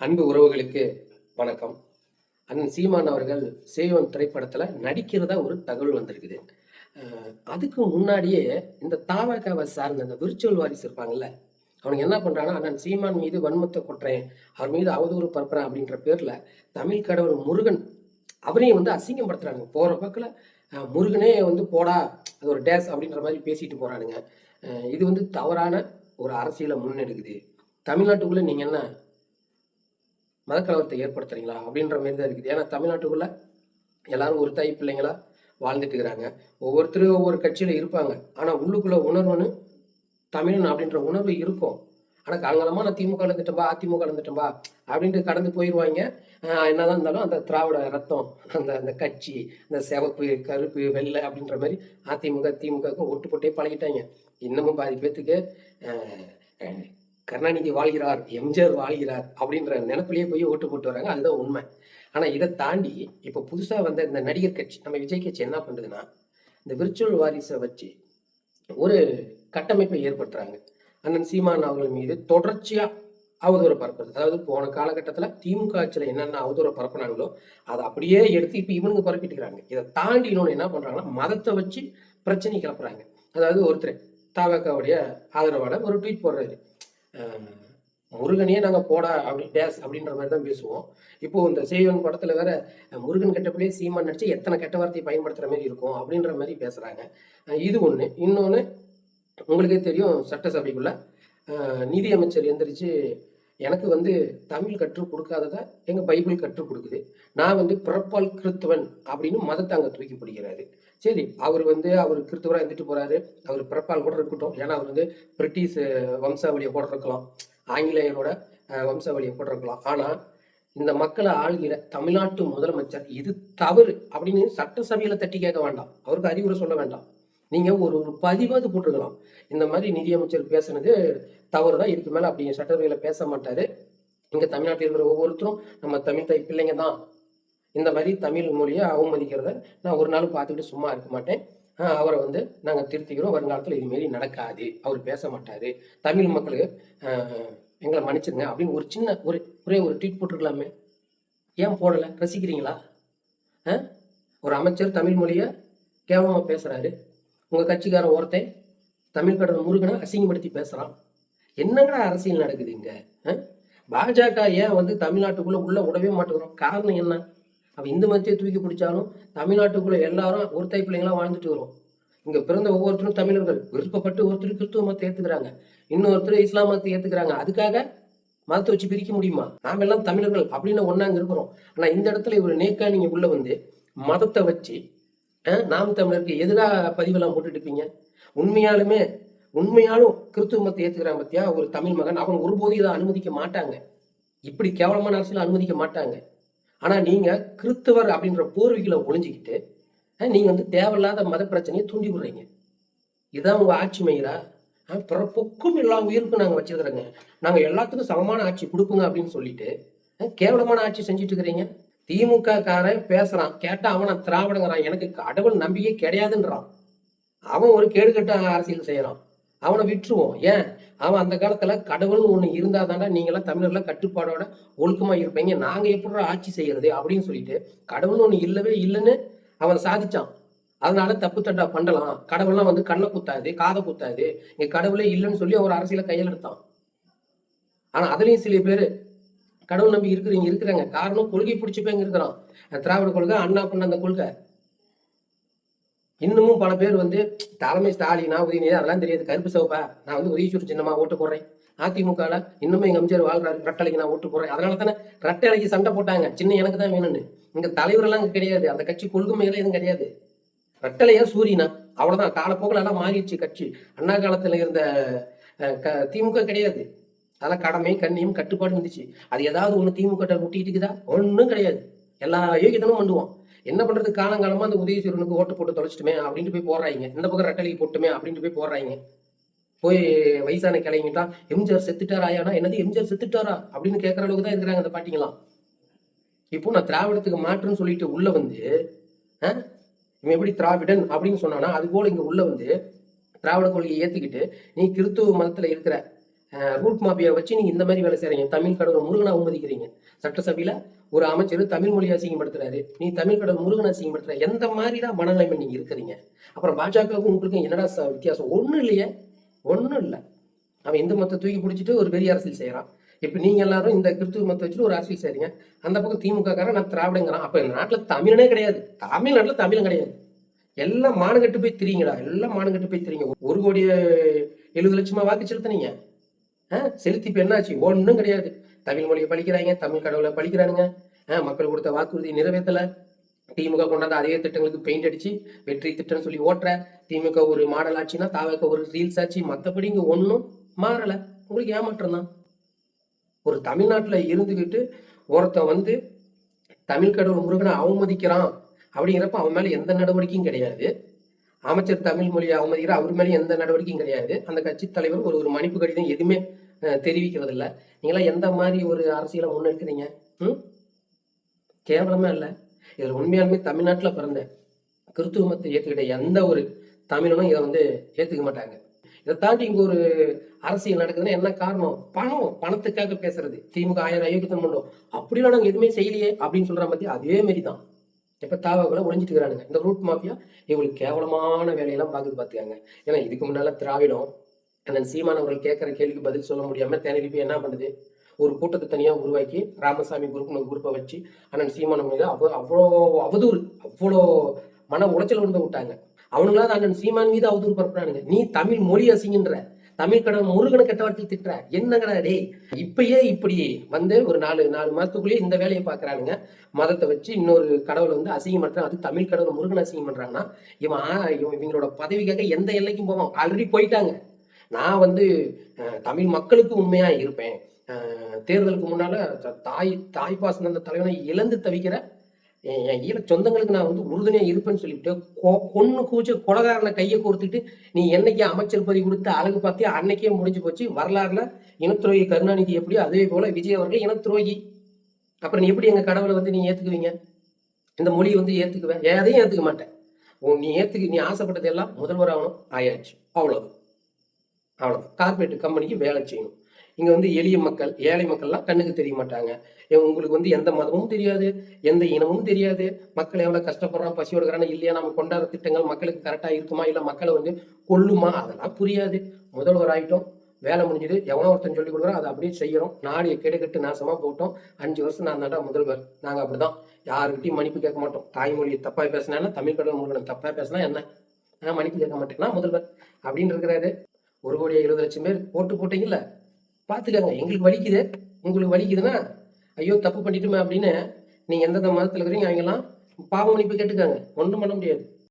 அன்பு உறவுகளுக்கு வணக்கம். அண்ணன் சீமான் அவர்கள் சேவன் திரைப்படத்துல நடிக்கிறதா ஒரு தகவல் வந்திருக்குது. அதுக்கு முன்னாடியே இந்த தாவகாவை சார்ந்த இந்த விர்ச்சுவல் வாரிசு இருப்பாங்கல்ல, அவனுங்க என்ன பண்றாங்கன்னா, அண்ணன் சீமான் மீது வன்மத்தை கொட்டுறேன், அவர் மீது அவதூறு பரப்புறேன் அப்படின்ற பேர்ல தமிழ் கடவுள் முருகன் அவரையும் அசிங்கப்படுத்துறாங்க. போற பக்கத்துல முருகனே போடா, அது ஒரு டேஸ் அப்படின்ற மாதிரி பேசிட்டு போறானுங்க. இது தவறான ஒரு அரசியலை முன்னெடுக்குது. தமிழ்நாட்டுக்குள்ள நீங்க என்ன மதக்கலவரத்தை ஏற்படுத்துறீங்களா அப்படின்ற மாதிரி தான் இருக்குது. ஏன்னா தமிழ்நாட்டுக்குள்ள எல்லாரும் ஒரு தாய் பிள்ளைங்களா வாழ்ந்துட்டு இருக்கிறாங்க. ஒவ்வொருத்தரும் ஒவ்வொரு கட்சியில இருப்பாங்க. ஆனா உள்ளுக்குள்ள உணர்வுன்னு தமிழன் அப்படின்ற உணர்வு இருக்கும். ஆனா காலங்காலமா நான் திமுக இருந்துட்டேன்பா, அதிமுக இருந்துட்டேன்பா அப்படின்ட்டு கடந்து போயிடுவாங்க. என்னதான் இருந்தாலும் அந்த திராவிட ரத்தம், அந்த அந்த கட்சி, அந்த சிவப்பு கருப்பு வெள்ளை அப்படின்ற மாதிரி அதிமுக திமுகவுக்கும் ஒட்டு போட்டே பழகிட்டாங்க. இன்னமும் பாதி பேத்துக்கு கருணாநிதி வாழ்கிறார், எம்ஜிஆர் வாழ்கிறார் அப்படின்ற நினைப்பிலேயே போய் ஓட்டு போட்டு வராங்க. அதுதான் உண்மை. ஆனா இதை தாண்டி இப்போ புதுசா வந்த இந்த நடிகர் கட்சி, நம்ம விஜய் கட்சி என்ன பண்ணுதுன்னா, இந்த விர்ச்சுவல் வாரிசை வச்சு ஒரு கட்டமைப்பை ஏற்படுத்துறாங்க. அண்ணன் சீமான் அவர்கள் மீது தொடர்ச்சியா அவதூறை பரப்புறது. அதாவது போன காலகட்டத்துல திமுக ஆட்சியில என்னென்ன அவதூறை பரப்புனாங்களோ அதை அப்படியே எடுத்து இப்ப இவனுங்க பரப்பிட்டு இருக்கிறாங்க. இதை தாண்டி இன்னொன்று என்ன பண்றாங்கன்னா, மதத்தை வச்சு பிரச்சனை கிளப்புறாங்க. அதாவது ஒருத்தர் தாவகாவுடைய ஆதரவாளர் ஒரு ட்வீட் போடுறாரு, முருகனையே நாங்க போடா அப்படி டேஸ் அப்படின்ற மாதிரி தான் பேசுவோம். இப்போ இந்த செய்வன் படத்துல வேற முருகன் கெட்டப்பிலேயே சீமான் நடிச்சு எத்தனை கெட்ட வார்த்தையை பயன்படுத்துற மாதிரி இருக்கும் அப்படின்ற மாதிரி பேசுறாங்க. இது ஒண்ணு. இன்னொன்னு, உங்களுக்கே தெரியும், சட்டசபைக்குள்ள நீதி அமைச்சர் எந்திரிச்சு எனக்கு தமிழ் கற்றுக் கொடுக்காதத எங்க பைபிள் கற்றுக் கொடுக்குது, நான் பிறப்பால் கிறித்துவன் அப்படின்னு மதத்தை அங்க தூக்கி பிடிக்கிறாரு. சரி, அவர் அவர் கிறித்துவரா இருந்துட்டு போறாரு, அவர் பிறப்பால் கூட இருக்கட்டும். ஏன்னா அவர் பிரிட்டிஷ் வம்சாவளியை கூட இருக்கலாம், ஆங்கிலேயரோட வம்சாவளியை கூட இருக்கலாம். ஆனா இந்த மக்களை ஆள்கிற தமிழ்நாட்டு முதலமைச்சர் இது தவறு அப்படின்னு சட்டசபையில தட்டி கேட்க வேண்டாம், அவருக்கு அறிவுரை சொல்ல வேண்டாம். நீங்க ஒரு ஒரு பதிவாவது போட்டுருக்கலாம், இந்த மாதிரி நிதியமைச்சர் பேசுனது தவறுதான், இதுக்கு மேல அப்படி சட்டசபையில பேச மாட்டாரு, இங்க தமிழ்நாட்டில் இருக்கிற ஒவ்வொருத்தரும் நம்ம தமிழ் தாய் பிள்ளைங்க தான், இந்த மாதிரி தமிழ் மொழியை அவமதிக்கிறத நான் ஒரு நாளும் பார்த்துக்கிட்டு சும்மா இருக்க மாட்டேன், அவரை நாங்கள் திருத்திக்கிறோம், வருங்காலத்தில் இதுமாரி நடக்காது, அவர் பேச மாட்டாரு, தமிழ் மக்களுக்கு எங்களை மன்னிச்சிருங்க அப்படின்னு ஒரு சின்ன ஒரே ஒரு ட்வீட் போட்டுருக்கலாமே. ஏன் போடலை? ரசிக்கிறீங்களா? ஒரு அமைச்சர் தமிழ் மொழியை கேவலமா பேசுறாரு, உங்க கட்சிக்காரன் ஒருத்தன் தமிழ் கடவுள் முருகனை அசிங்கப்படுத்தி பேசுறான். என்னங்கடா அரசியல் நடக்குது இங்க? பாஜக ஏன் தமிழ்நாட்டுக்குள்ள உள்ள விடவே மாட்டேங்கிறோம்? காரணம் என்ன? அவ இந்து மதத்தை தூக்கி பிடிச்சாலும் தமிழ்நாட்டுக்குள்ள எல்லாரும் ஒரு தாய் பிள்ளைங்களா வாழ்ந்துட்டு வரும். இங்க பிறந்த ஒவ்வொருத்தரும் தமிழர்கள், விருப்பப்பட்டு ஒருத்தர் கிறிஸ்துவ மதத்தை ஏத்துக்கிறாங்க, இன்னொருத்தர் இஸ்லாம் மதத்தை ஏத்துக்கிறாங்க. அதுக்காக மதத்தை வச்சு பிரிக்க முடியுமா? நாம எல்லாம் தமிழர்கள் அப்படின்னு ஒன்னாங்க இருக்கிறோம். ஆனா இந்த இடத்துல இவர் நேக்கா நீங்க உள்ள மதத்தை வச்சு நாம் தமிழருக்கு எதிராக பதிவெல்லாம் போட்டுட்டு இருப்பீங்க. உண்மையாலும் கிறிஸ்துவ மதத்தை ஏத்துக்கிறான் பத்தியா ஒரு தமிழ் மகன், அவன் ஒருபோதும் இதை அனுமதிக்க மாட்டாங்க, இப்படி கேவலமான அரசியல் அனுமதிக்க மாட்டாங்க. ஆனா நீங்க கிறிஸ்தவர் அப்படின்ற போர்வைகளை ஒளிஞ்சுக்கிட்டு நீங்க தேவையில்லாத மத பிரச்சனையை தூண்டி விடுறீங்க. இதுதான் உங்க ஆட்சி மயிரா? பிறப்புக்கும் எல்லா உயிருக்கும் நாங்க வச்சிருக்கிறோங்க, நாங்க எல்லாத்துக்கும் சமமான ஆட்சி கொடுப்போங்க அப்படின்னு சொல்லிட்டு கேவலமான ஆட்சி செஞ்சுட்டு இருக்கிறீங்க. திமுக காரன் பேசுறான், கேட்டா அவனை திராவிடங்கிறான், எனக்கு கடவுள் நம்பிக்கை கிடையாதுன்றான், அவன் ஒரு கேடுகட்ட அரசியல் செய்யறான், அவனை விட்டுருவோம். ஏன்? அவன் அந்த காலத்துல கடவுள்னு ஒண்ணு இருந்தாதாண்டா நீங்களாம் தமிழர்ல கட்டுப்பாடோட ஒழுக்கமா இருப்பீங்க, நாங்க எப்படி ஆட்சி செய்யறது அப்படின்னு சொல்லிட்டு கடவுள்னு ஒண்ணு இல்லவே இல்லைன்னு அவன் சாதிச்சான். அதனால தப்பு தட்டா பண்ணலாம், கடவுள்லாம் கண்ணை குத்தாது காதை குத்தாது, இங்க கடவுளே இல்லைன்னு சொல்லி அவர் அரசியல கையில் எடுத்தான். ஆனா அதுலயும் சில பேரு கடவுள் நம்பி இருக்கிறாங்க. காரணம், கொள்கை பிடிச்சப்பங்க இருக்கிறான், திராவிட கொள்கை, அண்ணா பண்ண அந்த கொள்கை. இன்னமும் பல பேர் தலைமை ஸ்டாலினா உதயநிதி அதெல்லாம் தெரியாது, கருப்பு சிவப்பா நான் உதயசூர் சின்னமா ஓட்டு போடுறேன், அதிமுகல இன்னமும் எங்க அமைச்சர் வாழ்றாரு, ரெட்டலைக்கு நான் ஓட்டு போடுறேன். அதனால தானே ரெட்டலைக்கு சண்டை போட்டாங்க, சின்ன எனக்கு தான் வேணும்னு. இங்க தலைவர் எல்லாம் கிடையாது, அந்த கட்சி கொள்கைமையில எதுவும் கிடையாது. ரெட்டலையா சூரியனா அவ்வளவுதான். காலப்போக்கில் எல்லாம் மாறிடுச்சு கட்சி. அண்ணா காலத்துல இருந்த திமுக கிடையாது, அதெல்லாம் கடமை கண்ணியம் கட்டுப்பாடு இருந்துச்சு. அது ஏதாவது ஒண்ணு திமுக ஒட்டிட்டு இருக்குதா? ஒன்றும் கிடையாது, எல்லா யோகியத்தனும் பண்ணுவோம். என்ன பண்றது, காலங்காலமா அந்த உதயசூரனுக்கு ஓட்டு போட்டு தொலைச்சிட்டுமே அப்படின்ட்டு போய் போடுறாங்க, இந்த பக்கம் ரெட்டலைக்கு போட்டுமே அப்படின்ட்டு போய் போடுறாங்க. போய் வயசான கிளைங்கிட்டா எம்ஜிஆர் செத்துட்டாரா, ஆனா என்னது எம்ஜிஆர் செத்துட்டாரா அப்படின்னு கேட்கற அளவுக்கு தான் இருக்கிறாங்க அந்த பாட்டிங்களாம். இப்போ நான் திராவிடத்துக்கு மாற்றுன்னு சொல்லிட்டு உள்ள இவன் எப்படி திராவிடன் அப்படின்னு சொன்னானா, அது போல இங்க உள்ள திராவிட கொள்கையை ஏத்துக்கிட்டு நீ கிறிஸ்துவ மதத்துல இருக்கிற ரூட் மாபியா வச்சு நீங்க இந்த மாதிரி வேலை செய்றீங்க. தமிழ் கடவுள் முருகனை அவமதிக்கிறீங்க. சட்டசபையில ஒரு அமைச்சர் தமிழ் மொழியை அசிங்கப்படுத்துறாரு. நீ தமிழ் கடவுள் முருகனை அசிங்கப்படுத்துற. எந்த மாதிரிதான் மனநிலைமை நீங்க இருக்கிறீங்க? அப்புறம் பாஜகவுக்கும் உங்களுக்கும் என்னடா வித்தியாசம்? ஒண்ணும் இல்லையே, ஒண்ணும் இல்ல. அவன் இந்து மதத்தை தூக்கி பிடிச்சிட்டு ஒரு பெரிய அரசியல் செய்யறான். இப்ப நீங்க எல்லாரும் இந்த கிறிஸ்துவ மதத்தை வச்சுட்டு ஒரு அரசியல் செய்றீங்க. அந்த பக்கம் திமுக காரன் நான் திராவிடங்கிறான். அப்ப இந்த நாட்டுல தமிழனே கிடையாது. தமிழ்நாட்டுல தமிழும் கிடையாது. எல்லாம் மானங்கட்டு போய் திரியுங்கடா. எல்லாம் மானங்கட்டு போய் திரியுங்க. 1,70,00,000 வாக்கு செலுத்தினீங்க. செலுத்தி இப்ப என்னாச்சு? ஒண்ணும் கிடையாது. தமிழ் மொழியை பழிக்கிறாங்க, தமிழ் கடவுளை பழிக்கிறானுங்க. மக்கள் கொடுத்த வாக்குறுதி நிறைவேற்றல. திமுக கொண்டாந்த அதே திட்டங்களுக்கு பெயிண்ட் அடிச்சு வெற்றி திட்டம்னு சொல்லி ஓட்டுற. திமுக ஒரு மாடல் ஆச்சுன்னா தாவக ஒரு ரீல்ஸ் ஆச்சு. மற்றபடி இங்க ஒன்றும் மாறல. உங்களுக்கு ஏமாற்றம் தான். ஒரு தமிழ்நாட்டுல இருந்துகிட்டு ஒருத்தன் வந்து தமிழ் கடவுள் முருகனை அவமதிக்கிறான் அப்படிங்கிறப்ப அவன் மேல எந்த நடவடிக்கையும் கிடையாது. அமைச்சர் தமிழ் மொழியை அவமதிக்கிற அவர் மேலே எந்த நடவடிக்கையும் கிடையாது. அந்த கட்சி தலைவர் ஒரு மன்னிப்பு கடிதம் எதுவுமே தெரிவிக்கிறது இல்லை. நீங்களாம் எந்த மாதிரி ஒரு அரசியலை முன்னெடுக்கிறீங்க? கேவலமா இல்லை. இதுல உண்மையாலுமே தமிழ்நாட்டுல பிறந்த கிறிஸ்துவ மதத்தை ஏத்துக்கிட்ட எந்த ஒரு தமிழனும் இதை வந்து ஏத்துக்க மாட்டாங்க. இதை தாண்டி இங்க ஒரு அரசியல் நடக்குதுன்னா என்ன காரணம்? பணத்துக்காக பேசுறது. திமுக 1000 அயோக்கியத்தனம் பண்ணோம், அப்படிலாம் நாங்க எதுவுமே செய்யலையே அப்படின்னு சொல்ற மாதிரி அதே மாதிரிதான் இப்ப தாவாக்குள்ள ஒழிஞ்சிட்டு இருக்கிறானுங்க. இந்த ரூட் மாஃபியா இவங்களுக்கு கேவலமான வேலையெல்லாம் பார்த்துக்காங்க. ஏன்னா இதுக்கு முன்னால திராவிடம் அண்ணன் சீமான் அவர்கள் கேட்கிற கேள்விக்கு பதில் சொல்ல முடியாம தேனரிப்பி என்ன பண்ணுது? ஒரு கூட்டத்தை தனியா உருவாக்கி ராமசாமி குரூப்பை வச்சு அண்ணன் சீமான் மீது அவ்வளோ அவதூறு, அவ்வளோ மன உளைச்சல் கொண்டு விட்டாங்க. அவனுங்களாவது அண்ணன் சீமான் மீது அவதூறு பரப்புறானுங்க. நீ தமிழ் மொழி அசிங்கன்ற, தமிழ் கடவுள் முருகனை கெட்ட வார்த்தையில் திட்டுற. என்னங்கடா டே? இப்பயே இப்படி வந்து ஒரு 4 மாசத்துக்குள்ளேயே இந்த வேலையை பாக்குறானுங்க. மதத்தை வச்சு இன்னொரு கடவுளை வந்து அசிங்கம் பண்றான். அது தமிழ் கடவுள் முருகனை அசிங்கம் பண்றாங்கன்னா இவங்களோட பதவிக்காக எந்த எல்லைக்கும் போவான்? ஆல்ரெடி போயிட்டாங்க. நான் வந்து தமிழ் மக்களுக்கு உண்மையா இருப்பேன். தேர்தலுக்கு முன்னால தாய் பாசம் அந்த தலைவனை இழந்து தவிக்கிற என் ஈழ சொந்தங்களுக்கு நான் வந்து உறுதுணையா இருப்பேன்னு சொல்லிட்டு கொன்னு கூச்சு கொலகாரனை கையை கோர்த்துட்டு நீ என்னைக்கு அமைச்சர் பதவி கொடுத்து அழகு பார்த்தியா அன்னைக்கே முடிஞ்சு போச்சு. வரலாறுல இனத்துரோகி கருணாநிதி எப்படியோ அதே போல விஜய் அவர்கள் இனத்துரோகி. அப்புறம் நீ எப்படி எங்க கடவுளை வந்து நீ ஏத்துக்குவீங்க? இந்த மொழியை வந்து ஏத்துக்குவேன், எதையும் ஏத்துக்க மாட்டேன். நீ ஆசைப்பட்டது எல்லாம் முதல்வர் ஆகணும், ஆயாச்சு. அவ்வளவு கார்பரேட் கம்பெனிக்கு வேலை செய்யணும். இங்க வந்து எளிய மக்கள், ஏழை மக்கள்லாம் கண்ணுக்கு தெரிய மாட்டாங்க. உங்களுக்கு வந்து எந்த மதமும் தெரியாது, எந்த இனமும் தெரியாது. மக்கள் எவ்வளவு கஷ்டப்படுறான், பசியோடுக்கிறான இல்லையா, நம்ம கொண்டாடுற திட்டங்கள் மக்களுக்கு கரெக்டா இருக்குமா, இல்ல மக்களை வந்து கொல்லுமா, அதெல்லாம் புரியாது. முதல்வர் ஆயிட்டோம், வேலை முடிஞ்சது. எவனோ ஒருத்தன் சொல்லி கொடுக்குறோம், அதை அப்படியே செய்யறோம். நாடு கெடுக்கட்டு நாசமா போட்டோம். 5 வருஷம் நான் தாண்டா முதல்வர். நாங்க அப்படிதான் யாருக்கிட்டையும் மன்னிப்பு கேட்க மாட்டோம். தாய்மொழியை தப்பா பேசினா, தமிழ் கடவுள் முருகனை தப்பா பேசினா என்ன, நான் மன்னிப்பு கேட்க மாட்டேன்னா முதல்வர் அப்படின்னு இருக்கிறாரு. 1,70,00,000 பேர் ஓட்டு போட்டீங்கல்ல, பாத்துக்கங்க. எங்களுக்கு வலிக்குது, உங்களுக்கு வலிக்குதுன்னா ஐயோ தப்பு பண்ணிட்டுமே அப்படின்னு நீங்க எந்தெந்த மதத்துல இருக்கிறீங்க அவங்க எல்லாம் பாவ மன்னிப்பு கேட்டுக்காங்க. ஒன்றும் பண்ண முடியாது.